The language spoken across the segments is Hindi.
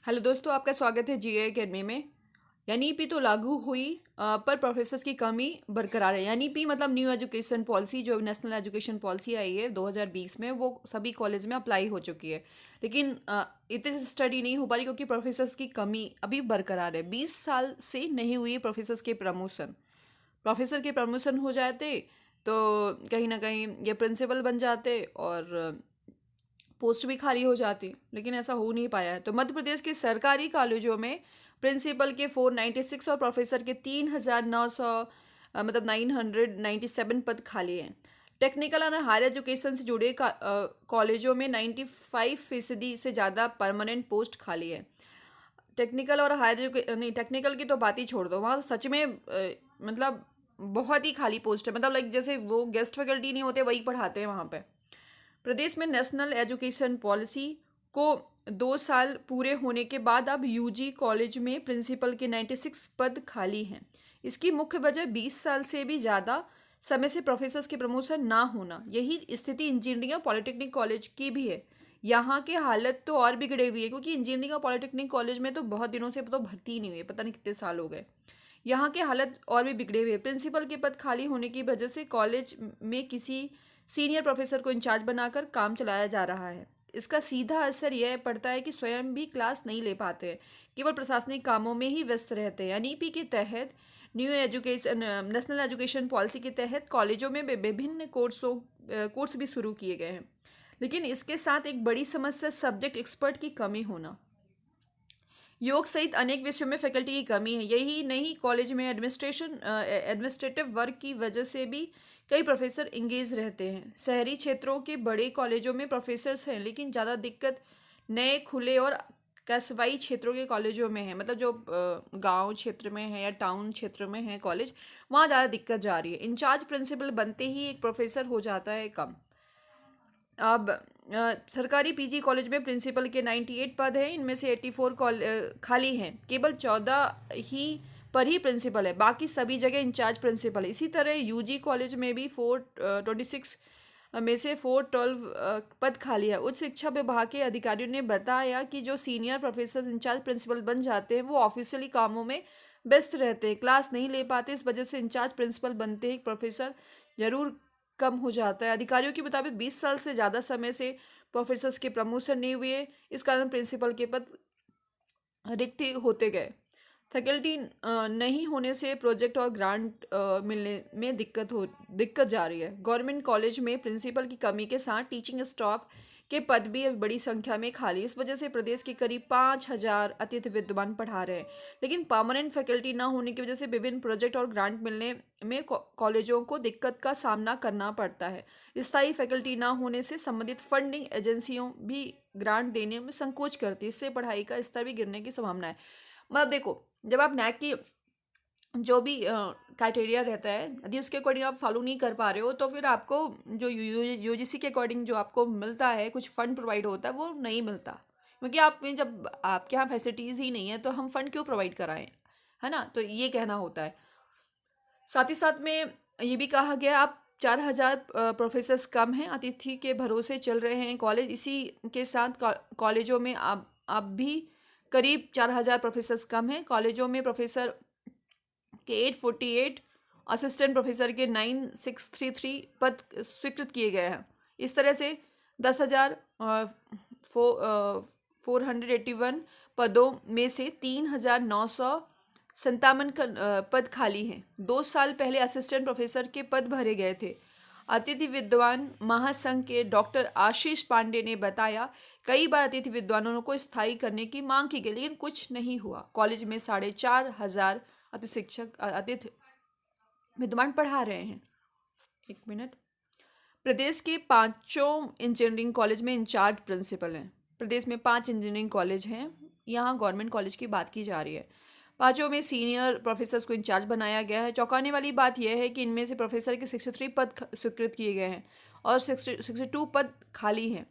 हेलो दोस्तों, आपका स्वागत है जीए एकेडमी में। एनईपी तो लागू हुई, पर प्रोफेसर्स की कमी बरकरार है। एनईपी मतलब न्यू एजुकेशन पॉलिसी, जो नेशनल एजुकेशन पॉलिसी आई है 2020 में, वो सभी कॉलेज में अप्लाई हो चुकी है। लेकिन इतने से स्टडी नहीं हो पा रही क्योंकि प्रोफेसर्स की कमी अभी बरकरार है। 20 साल से नहीं हुई प्रोफेसर्स के प्रमोशन। प्रोफेसर के प्रमोशन हो जाते तो कहीं ना कहीं ये प्रिंसिपल बन जाते और पोस्ट भी खाली हो जाती, लेकिन ऐसा हो नहीं पाया है। तो मध्य प्रदेश के सरकारी कॉलेजों में प्रिंसिपल के 496 और प्रोफेसर के 3,900 मतलब 997 पद खाली हैं। टेक्निकल और हायर एजुकेशन से जुड़े कॉलेजों में 95% से ज़्यादा परमानेंट पोस्ट खाली है। टेक्निकल और हायर नहीं, टेक्निकल की तो बात ही छोड़ दो, वहाँ सच में मतलब बहुत ही खाली पोस्ट है। मतलब लाइक जैसे वो गेस्ट फैकल्टी नहीं होते, वही पढ़ाते हैं वहाँ पे। प्रदेश में नेशनल एजुकेशन पॉलिसी को 2 साल पूरे होने के बाद अब यूजी कॉलेज में प्रिंसिपल के 96 पद खाली हैं। इसकी मुख्य वजह 20 साल से भी ज़्यादा समय से प्रोफेसर्स के प्रमोशन ना होना। यही स्थिति इंजीनियरिंग और पॉलिटेक्निक कॉलेज की भी है। यहाँ की हालत तो और बिगड़े हुई है क्योंकि इंजीनियरिंग और पॉलिटेक्निक कॉलेज में तो बहुत दिनों से तो भर्ती ही नहीं हुई है, पता नहीं कितने साल हो गए। यहाँ के हालत और भी बिगड़े हुए। प्रिंसिपल के पद खाली होने की वजह से कॉलेज में किसी सीनियर प्रोफेसर को इंचार्ज बनाकर काम चलाया जा रहा है। इसका सीधा असर यह पड़ता है कि स्वयं भी क्लास नहीं ले पाते हैं, केवल प्रशासनिक कामों में ही व्यस्त रहते हैं। एनईपी के तहत new education national education policy के तहत कॉलेजों में विभिन्न कोर्स भी शुरू किए गए हैं, लेकिन इसके साथ एक बड़ी समस्या सब्जेक्ट एक्सपर्ट की कमी होना। योग सहित अनेक विषयों में फैकल्टी की कमी है। यही नहीं, कॉलेज में एडमिनिस्ट्रेटिव वर्क की वजह से भी कई प्रोफेसर इंगेज रहते हैं। शहरी क्षेत्रों के बड़े कॉलेजों में प्रोफेसर्स हैं, लेकिन ज़्यादा दिक्कत नए खुले और कस्बाई क्षेत्रों के कॉलेजों में है। मतलब जो गांव क्षेत्र में है या टाउन क्षेत्र में है कॉलेज, वहाँ ज़्यादा दिक्कत जा रही है। इंचार्ज प्रिंसिपल बनते ही एक प्रोफेसर हो जाता है कम। अब सरकारी पीजी कॉलेज में प्रिंसिपल के 98 पद हैं, इनमें से 84 खाली हैं। केवल 14 ही पर ही प्रिंसिपल है, बाकी सभी जगह इंचार्ज प्रिंसिपल है। इसी तरह यूजी कॉलेज में भी 426 में से 412 पद खाली है। उच्च शिक्षा विभाग के अधिकारियों ने बताया कि जो सीनियर प्रोफेसर इंचार्ज प्रिंसिपल बन जाते हैं वो ऑफिशियली कामों में व्यस्त रहते हैं, क्लास नहीं ले पाते। इस वजह से इंचार्ज प्रिंसिपल बनते ही प्रोफेसर जरूर कम हो जाता है। अधिकारियों के मुताबिक 20 साल से ज़्यादा समय से प्रोफेसर्स के प्रमोशन नहीं हुए, इस कारण प्रिंसिपल के पद रिक्त होते गए। फैकल्टी नहीं होने से प्रोजेक्ट और ग्रांट मिलने में दिक्कत जा रही है। गवर्नमेंट कॉलेज में प्रिंसिपल की कमी के साथ टीचिंग स्टाफ के पद भी अब बड़ी संख्या में खाली। इस वजह से प्रदेश के करीब 5,000 अतिथि विद्वान पढ़ा रहे हैं, लेकिन परमानेंट फैकल्टी ना होने की वजह से विभिन्न प्रोजेक्ट और ग्रांट मिलने में कॉलेजों को दिक्कत का सामना करना पड़ता है। स्थायी फैकल्टी ना होने से संबंधित फंडिंग एजेंसियों भी ग्रांट देने में संकोच करती है। इससे पढ़ाई का स्तर भी गिरने की संभावना है। मतलब देखो, जब आप नैक की जो भी क्राइटेरिया रहता है, यदि उसके अकॉर्डिंग आप फॉलो नहीं कर पा रहे हो तो फिर आपको जो यूजीसी के अकॉर्डिंग जो आपको मिलता है, कुछ फंड प्रोवाइड होता है, वो नहीं मिलता। क्योंकि आप में जब आपके यहाँ फैसिलिटीज़ ही नहीं है तो हम फंड क्यों प्रोवाइड कराएं, है ना। तो ये कहना होता है। साथ ही साथ में ये भी कहा गया, आप 4,000 प्रोफेसर्स कम हैं, अतिथि के भरोसे चल रहे हैं कॉलेज। इसी के साथ कॉलेजों में अब भी करीब 4,000 प्रोफेसर्स कम हैं। कॉलेजों में प्रोफेसर के 848, असिस्टेंट प्रोफेसर के 9,633 पद स्वीकृत किए गए हैं। इस तरह से 10,000 481 पदों में से 3,957 पद खाली हैं। 2 साल पहले असिस्टेंट प्रोफेसर के पद भरे गए थे। अतिथि विद्वान महासंघ के डॉक्टर आशीष पांडे ने बताया, कई बार अतिथि विद्वानों को स्थायी करने की मांग की गई, लेकिन कुछ नहीं हुआ। कॉलेज में 4,500 अतिथि विद्वान पढ़ा रहे हैं। एक मिनट। प्रदेश के पांचों इंजीनियरिंग कॉलेज में इंचार्ज प्रिंसिपल हैं। प्रदेश में 5 इंजीनियरिंग कॉलेज हैं, यहाँ गवर्नमेंट कॉलेज की बात की जा रही है। पांचों में सीनियर प्रोफेसर्स को इंचार्ज बनाया गया है। चौंकाने वाली बात यह है कि इनमें से प्रोफेसर के 63 पद स्वीकृत किए गए हैं और 62 पद खाली हैं।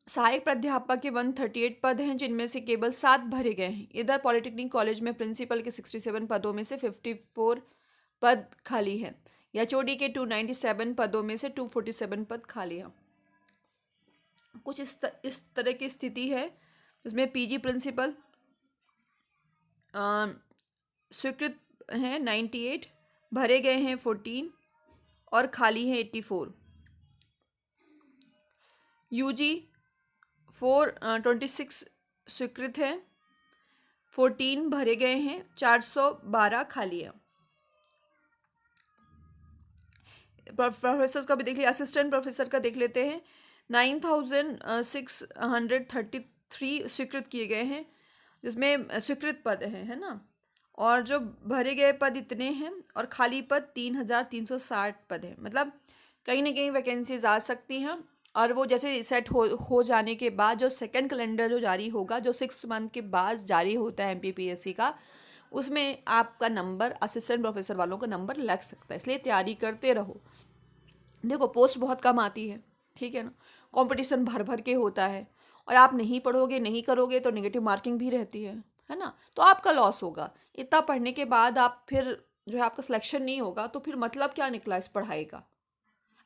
सहायक प्राध्यापक के 138 पद हैं, जिनमें से केवल 7 भरे गए हैं। इधर पॉलिटेक्निक कॉलेज में प्रिंसिपल के 67 पदों में से 54 पद खाली हैं। एचओडी के 297 पदों में से 247 पद खाली हैं। कुछ इस तरह की स्थिति है। इसमें पीजी प्रिंसिपल स्वीकृत हैं 98, भरे गए हैं 14 और खाली हैं 84। यूजी 426 स्वीकृत हैं, 14 भरे गए हैं, 412 खाली है। प्रोफेसर का भी देख लिया, असिस्टेंट प्रोफेसर का देख लेते हैं। 9633 स्वीकृत किए गए हैं, जिसमें स्वीकृत पद हैं, है ना। और जो भरे गए पद इतने हैं और खाली पद 3360 पद हैं। मतलब कहीं ना कहीं वैकेंसीज आ सकती हैं, और वो जैसे सेट हो जाने के बाद जो सेकंड कैलेंडर जो जारी होगा, जो 6 मंथ के बाद जारी होता है एमपीपीएससी का, उसमें आपका नंबर, असिस्टेंट प्रोफेसर वालों का नंबर लग सकता है। इसलिए तैयारी करते रहो। देखो पोस्ट बहुत कम आती है, ठीक है ना, कंपटीशन भर भर के होता है, और आप नहीं पढ़ोगे, नहीं करोगे तो नेगेटिव मार्किंग भी रहती है ना, तो आपका लॉस होगा। इतना पढ़ने के बाद आप फिर जो है आपका सिलेक्शन नहीं होगा, तो फिर मतलब क्या निकला इस पढ़ाई का।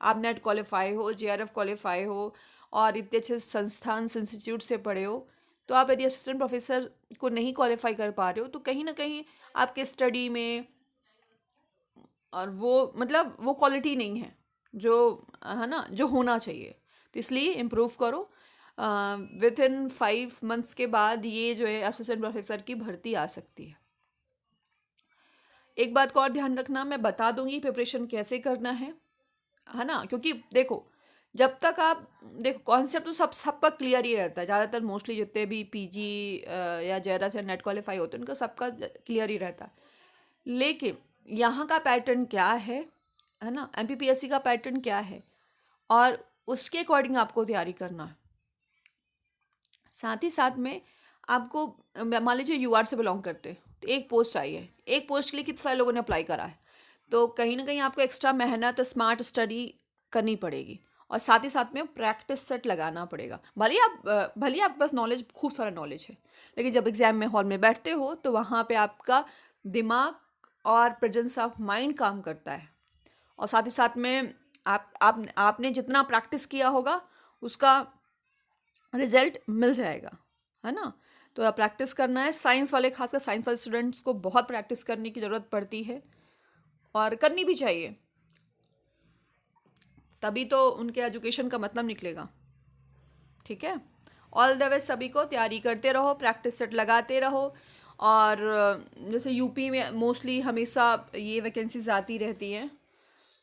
आप नेट क्वालिफाई हो, जेआरएफ क्वालिफाई हो, और इतने अच्छे संस्थान इंस्टीट्यूट से पढ़े हो, तो आप यदि असिस्टेंट प्रोफेसर को नहीं क्वालिफाई कर पा रहे हो, तो कहीं ना कहीं आपके स्टडी में और वो मतलब वो क्वालिटी नहीं है जो, है ना, जो होना चाहिए। तो इसलिए इम्प्रूव करो। विद इन 5 मंथ्स के बाद ये जो है असिस्टेंट प्रोफेसर की भर्ती आ सकती है। एक बात को और ध्यान रखना, मैं बता दूंगी प्रिपरेशन कैसे करना है ना, क्योंकि देखो जब तक आप देखो कॉन्सेप्ट तो सबका क्लियर ही रहता है। ज़्यादातर मोस्टली जितने भी पीजी या जेआरएफ या नेट क्वालिफाई होते हैं उनका सबका क्लियर ही रहता है। लेकिन यहाँ का पैटर्न क्या है ना, एमपीपीएससी का पैटर्न क्या है, और उसके अकॉर्डिंग आपको तैयारी करना है। साथ ही साथ में आपको मान लीजिए यूआर से बिलोंग करते हैं, तो एक पोस्ट आई है, एक पोस्ट के लिए कितने सारे लोगों ने अप्लाई करा है, तो कहीं ना कहीं आपको एक्स्ट्रा मेहनत, स्मार्ट स्टडी करनी पड़ेगी, और साथ ही साथ में प्रैक्टिस सेट लगाना पड़ेगा। भले आपके पास नॉलेज, खूब सारा नॉलेज है, लेकिन जब एग्जाम में हॉल में बैठते हो तो वहाँ पे आपका दिमाग और प्रेजेंस ऑफ माइंड काम करता है, और साथ ही साथ में आपने जितना प्रैक्टिस किया होगा उसका रिजल्ट मिल जाएगा, है ना। तो प्रैक्टिस करना है। साइंस वाले, खासकर साइंस वाले स्टूडेंट्स को बहुत प्रैक्टिस करने की ज़रूरत पड़ती है, और करनी भी चाहिए, तभी तो उनके एजुकेशन का मतलब निकलेगा। ठीक है, ऑल द बेस्ट सभी को। तैयारी करते रहो, प्रैक्टिस सेट लगाते रहो, और जैसे यूपी में मोस्टली हमेशा ये वैकेंसीज आती रहती हैं,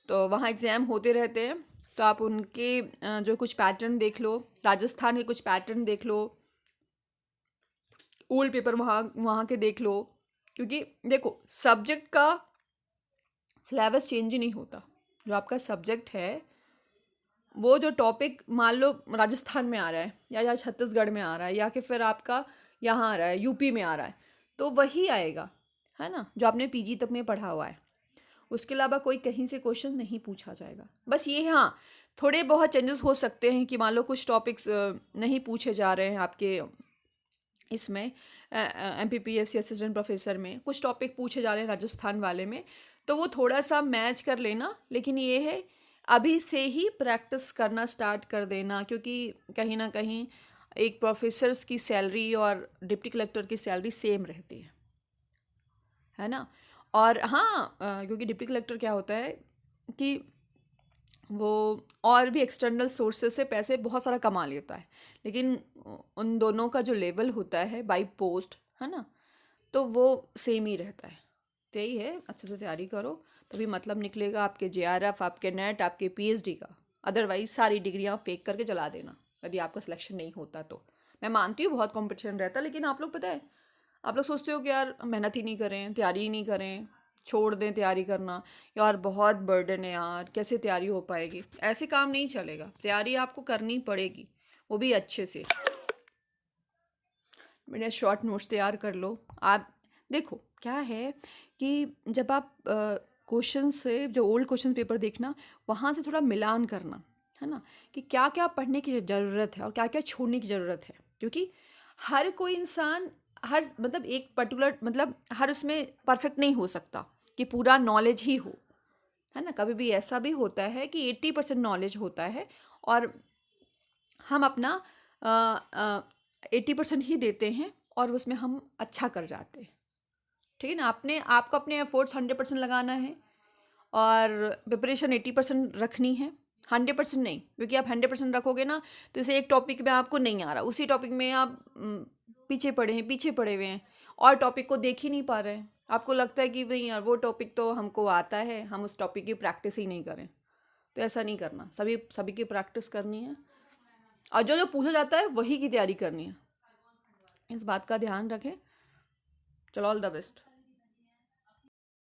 तो वहाँ एग्ज़ाम होते रहते हैं, तो आप उनके जो कुछ पैटर्न देख लो, राजस्थान के कुछ पैटर्न देख लो, ओल्ड पेपर वहाँ वहाँ के देख लो, क्योंकि देखो सब्जेक्ट का सिलेबस चेंज ही नहीं होता। जो आपका सब्जेक्ट है, वो जो टॉपिक मान लो राजस्थान में आ रहा है, या छत्तीसगढ़ में आ रहा है, या कि फिर आपका यहाँ आ रहा है, यूपी में आ रहा है, तो वही आएगा, है ना, जो आपने पीजी तक में पढ़ा हुआ है। उसके अलावा कोई कहीं से क्वेश्चन नहीं पूछा जाएगा। बस ये, हाँ, थोड़े बहुत चेंजेस हो सकते हैं कि मान लो कुछ टॉपिक्स नहीं पूछे जा रहे हैं आपके इसमें एमपीपीएससी असिस्टेंट प्रोफेसर में, कुछ टॉपिक पूछे जा रहे हैं राजस्थान वाले में, तो वो थोड़ा सा मैच कर लेना। लेकिन ये है अभी से ही प्रैक्टिस करना स्टार्ट कर देना, क्योंकि कहीं ना कहीं एक प्रोफेसर्स की सैलरी और डिप्टी कलेक्टर की सैलरी सेम रहती है ना। और हाँ, क्योंकि डिप्टी कलेक्टर क्या होता है कि वो और भी एक्सटर्नल सोर्सेस से पैसे बहुत सारा कमा लेता है, लेकिन उन दोनों का जो लेवल होता है बाई पोस्ट, है ना, तो वो सेम ही रहता है। तो यही है, अच्छे से तैयारी करो, तभी मतलब निकलेगा आपके जेआरएफ, आपके नेट, आपके पीएचडी का। अदरवाइज सारी डिग्रियाँ फेक करके चला देना यदि आपका सिलेक्शन नहीं होता तो। मैं मानती हूँ बहुत कंपटीशन रहता है, लेकिन आप लोग पता है, आप लोग सोचते हो कि यार मेहनत ही नहीं करें, तैयारी ही नहीं करें, छोड़ दें तैयारी करना, यार बहुत बर्डन है यार, कैसे तैयारी हो पाएगी। ऐसे काम नहीं चलेगा, तैयारी आपको करनी पड़ेगी, वो भी अच्छे से। मेरे शॉर्ट नोट्स तैयार कर लो। आप देखो क्या है कि जब आप क्वेश्चन से, जो ओल्ड क्वेश्चन पेपर देखना, वहाँ से थोड़ा मिलान करना, है ना, कि क्या क्या पढ़ने की ज़रूरत है और क्या क्या छोड़ने की ज़रूरत है। क्योंकि हर कोई इंसान, हर मतलब एक पर्टिकुलर, मतलब हर उसमें परफेक्ट नहीं हो सकता कि पूरा नॉलेज ही हो, है ना। कभी भी ऐसा भी होता है कि 80% नॉलेज होता है, और हम अपना 80% ही देते हैं और उसमें हम अच्छा कर जाते हैं। ठीक है ना, आपको अपने एफर्ट्स 100% लगाना है और प्रिपरेशन 80% रखनी है, 100% नहीं, क्योंकि आप 100% रखोगे ना तो जैसे एक टॉपिक में आपको नहीं आ रहा, उसी टॉपिक में आप पीछे पड़े हुए हैं और टॉपिक को देख ही नहीं पा रहे हैं, आपको लगता है कि भाई यार वो टॉपिक तो हमको आता है, हम उस टॉपिक की प्रैक्टिस ही नहीं करें। तो ऐसा नहीं करना, सभी सभी की प्रैक्टिस करनी है और जो जो पूछा जाता है वही की तैयारी करनी है। इस बात का ध्यान रखें। चलो, ऑल द बेस्ट।